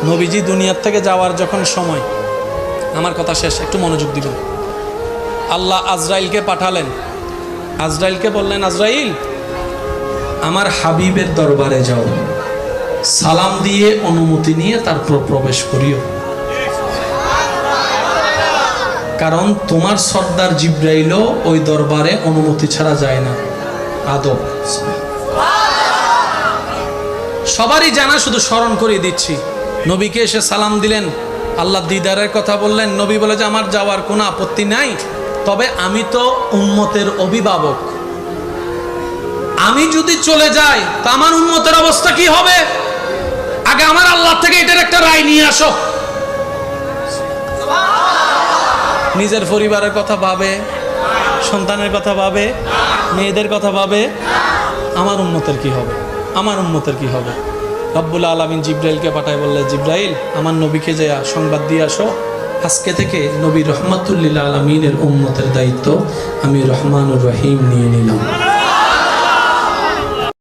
নবীজি দুনিয়ার থেকে যাওয়ার যখন সময়, আমার কথা শেষ, একটু মনোযোগ দিবেন। আল্লাহ আজরাইলকে পাঠালেন। আজরাইলকে বললেন, আজরাইল আমার হাবিবের দরবারে যাও, সালাম দিয়ে অনুমতি নিয়ে তারপর প্রবেশ করিও, কারণ তোমার সর্দার জিব্রাইলও ওই দরবারে অনুমতি ছাড়া যায় না। আদব সবারই জানা, শুধু স্মরণ করিয়ে দিচ্ছি। নবীকে এসে সালাম দিলেন, আল্লাহ দিদারের কথা বললেন। নবী বলে যে আমার যাওয়ার কোনো আপত্তি নাই, তবে আমি তো উম্মতের অভিভাবক, আমি যদি চলে যাই তা আমার উম্মতের অবস্থা কি হবে? আগে আমার আল্লাহ থেকে এটার একটা রায় নিয়ে আসো। নিজের পরিবারের কথা ভাবে, সন্তানের কথা ভাবে, মেয়েদের কথা ভাবে, আমার উম্মতের কি হবে, আমার উম্মতের কি হবে? রব্বুল আলামিন জিব্রাইলকে পাঠায়, বললে জিব্রাইল আমার নবীকে যে সংবাদ দিয়ে আসো, আজকে থেকে নবী রহমাতুল লিল আলামিনের উম্মতের দায়িত্ব আমি রহমানুর রহিম নিয়ে নিলাম।